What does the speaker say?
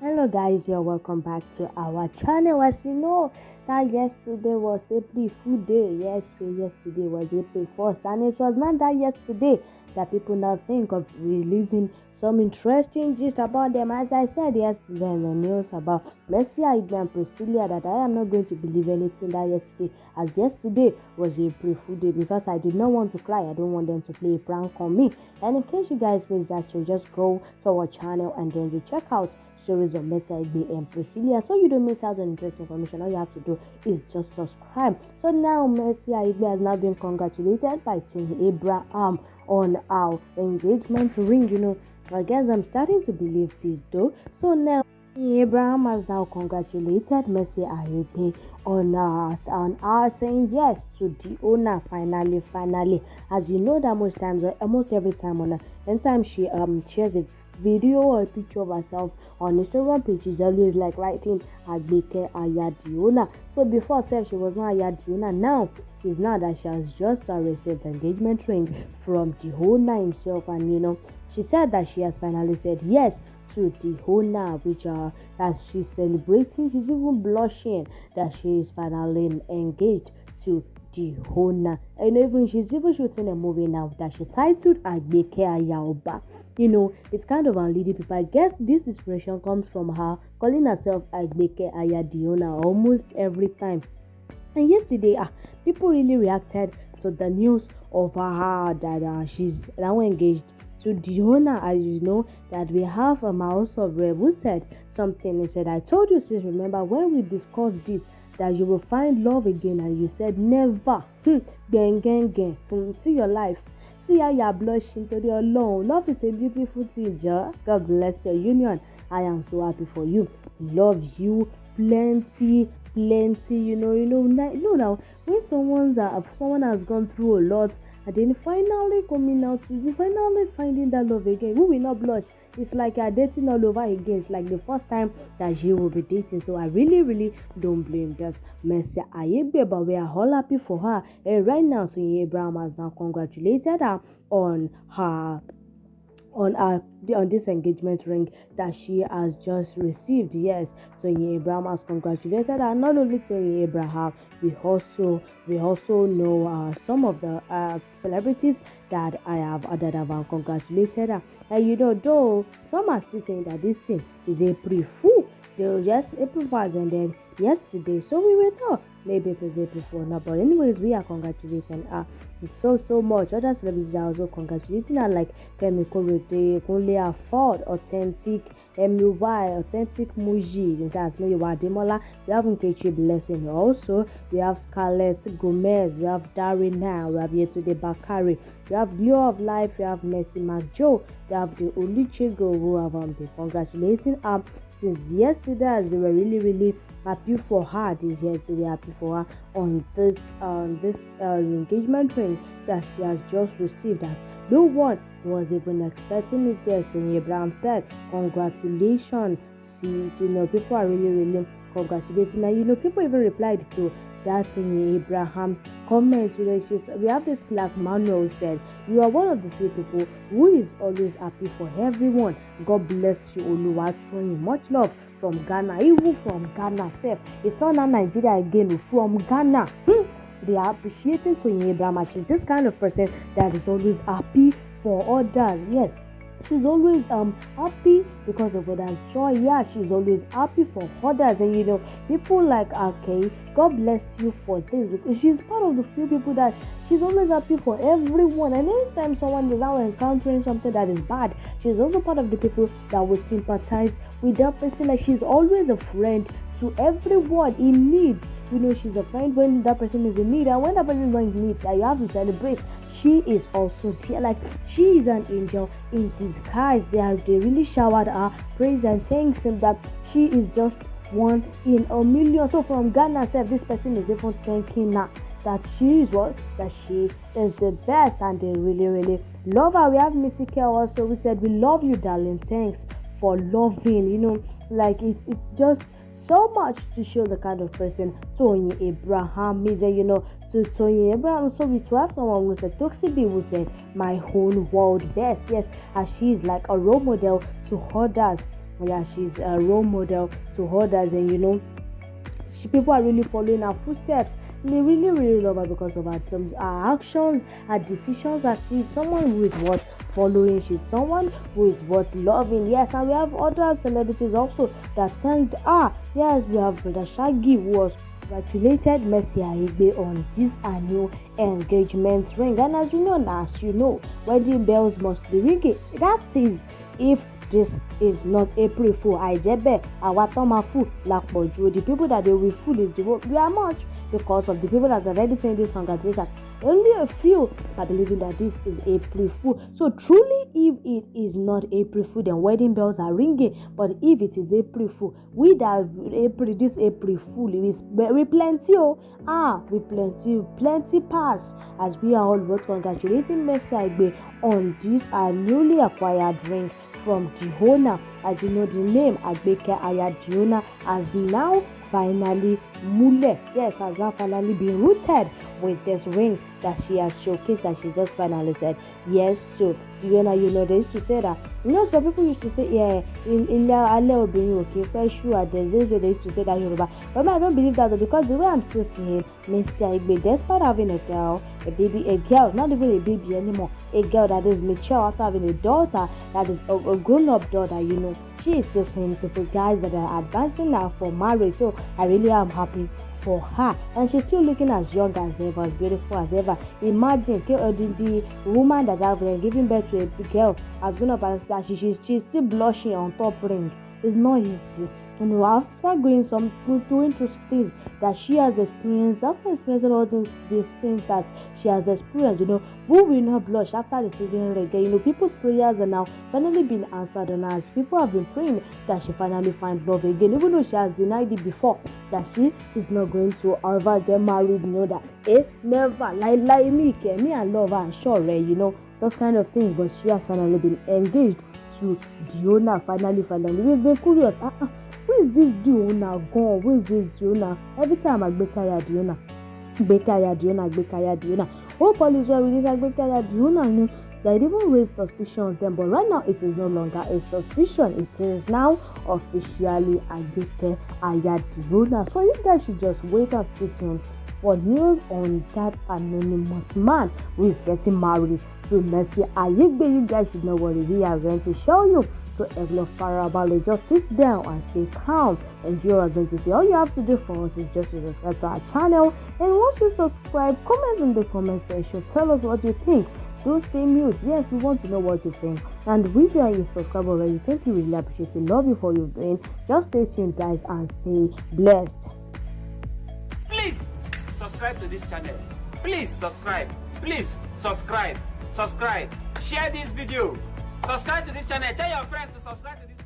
Hello guys, you're welcome back to our channel. As you know that yesterday was April Fool Day. Yes, so yesterday was April 1st, and it was not that yesterday that people now think of releasing some interesting gist about them. As I said yesterday in the news about Mercy Aigbe and Priscilla, that I am not going to believe anything that yesterday, as yesterday was April Fool Day, because I did not want to cry. I don't want them to play a prank on me. And in case you guys missed that, so just go to our channel and then you check out stories of Mercy Aigbe and Priscilla, so you don't miss out on interesting information. All you have to do is just subscribe. So now Mercy Aigbe has now been congratulated by Twin Abraham on our engagement ring. I guess I'm starting to believe this though. So now Abraham has now congratulated Mercy Aigbe on saying yes to the owner finally. As you know that most times, almost every time on anytime she shares a video or a picture of herself on Instagram page, she's always like writing Agbeke Ayadiona. So before self she was not Ayadiona. Now is now that she has just received engagement ring from the owner himself, and she said that she has finally said yes to the owner, which as she's celebrating, she's even blushing that she is finally engaged to the owner. And even she's even shooting a movie now that she titled Agbeke Ayaoba. It's kind of unleading people. I guess this inspiration comes from her calling herself Agbeke Ayadiona almost every time. And yesterday, people really reacted to the news of her that she's now engaged to the owner. As you know, that we have a mouse of Reb who said something. He said, "I told you, sis, remember when we discussed this, that you will find love again, and you said never. Gang. See your life. See how you are blushing to the alone. Love is a beautiful thing, ja. God bless your union. I am so happy for you. Love you plenty. Now when someone has gone through a lot and then finally coming out to you, finally finding that love again, who will not blush? It's like you're dating all over again. It's like the first time that you will be dating. So I really don't blame this Mercy Aigbe, but we are all happy for her. And right now, Twin Abraham has now congratulated her on her on this engagement ring that she has just received. Yes, Tony Abraham has congratulated her. Not only Tony Abraham, we also know some of the celebrities that have congratulated her. And though some are still saying that this thing is April Fool, they were just April Fools and then yesterday, so we were not. Maybe it was April Fool now, but anyways, we are congratulating her so much. Other celebrities are also congratulating her, like Kemi Korede, Kunle Afod, Authentic, MUY, Authentic Muji, that's Muyiwa Ademola. We have Nkechi Blessing also. We have Scarlett Gomez. We have Darina. We have Yetunde Bakari. We have Glow of Life. We have Mercy McJoe. We have the Oluchigo who have been congratulating her since yesterday, as they were really happy for her. This yesterday, happy for her on this engagement ring that she has just received. As no one was even expecting it. Yesterday, Abraham said, "Congratulations, sis." People are really congratulating, and people even replied to that in Abraham's comment. We have this class manual said, "You are one of the few people who is always happy for everyone. God bless you, Oluwatoyin. Much love from Ghana." Even from Ghana self, it's not now Nigeria again, from Ghana. They are appreciating Tony Abraham. She's this kind of person that is always happy for others. Yes, she's always happy because of others' joy. Yeah, she's always happy for others, and people like, okay, God bless you for this, because she's part of the few people that she's always happy for everyone. And anytime someone is now encountering something that is bad, she's also part of the people that will sympathize with that person. Like, she's always a friend to everyone in need. She's a friend when that person is in need, and when that person is not in need, that you have to celebrate. She is also there. Like, she is an angel in disguise. They really showered her praise and thanks him that she is just one in a million. So from Ghana herself, this person is even thanking her that she is that she is the best, and they really love her. We have Missy K also. We said, "We love you, darling. Thanks for loving." Like, it's just so much to show the kind of person Tony Abraham is. To Tony Abraham, so we to have someone who said, Toxic who said, "My whole world best." Yes, as she is like a role model to others. Yeah, she's a role model to others, and people are really following her footsteps. They really love her because of her actions, her decisions. That she's someone who is worth following. She's someone who is worth loving. Yes, and we have other celebrities also that thanked her. Yes, we have Brother Shaggy, who was congratulated Mercy Aigbe on this new engagement ring. And as you know, wedding bells must be ringing. That is, if this is not April Fool, àìjẹ́bẹ̀ àwa tán máa fool la pọ̀ jù. The people that they will fool is we are much, because of the people that are already saying this congratulations. Only a few are believing that this is April Fool. So truly, if it is not April Fool, then wedding bells are ringing. But if it is April Fool, this April Fool is we plenty we plenty pass, as we are all both congratulating Mercy Aigbe on this newly acquired ring from Diona. As you know, the name Agbeke Aya Diona has now finally has now finally been rooted with this ring that she has showcased, and she just finally said yes to. Diona, they used to say that. Some people used to say, in Ale Obinrin okay, fresh shoe, and there's this way they used to say that Yoruba. But I don't believe that, because the way I'm still seeing Mercy Aigbe, despite having a girl, not even a baby anymore, a girl that is mature after having a daughter that is a grown-up daughter, she is still seeing people, guys that are advancing now for marriage. So I really am happy for her, and she's still looking as young as ever, as beautiful as ever. Imagine the woman that has been giving birth to a girl has grown up, and she's still blushing on top ring. It's not easy. After doing through things that she has experienced, after experiencing all these things that she has experienced, who will not blush after receiving reggae? People's prayers are now finally being answered, and as people have been praying that she finally finds love again, even though she has denied it before, that she is not going to ever get married, never, like me and love her, and sure, those kind of things. But she has finally been engaged to Diona, finally. We've been curious, who is this Diona gone? Who is this Diona? Every time I Agbeke Aya Diona. Hope all is well with this Agbeke Aya Diona. They even raised suspicions then, but right now it is no longer a suspicion. It is now officially Agbeke Aya Diona. So you guys should just wait and stay tuned for news on that anonymous man who is getting married to Mercy Aigbe. You guys should know what we are going to show you. So Evlo Farabale, just sit down and stay calm, and you are going to see. All you have to do for us is just to subscribe to our channel, and once you subscribe, comment in the comment section, tell us what you think. Don't stay mute. Yes, we want to know what you think. And if you are a subscriber already, thank you, really appreciate it. Love you for your doing. Just stay tuned, guys, and stay blessed. Please subscribe to this channel. Please subscribe. Please subscribe. Share this video. Subscribe to this channel. Tell your friends to subscribe to this channel.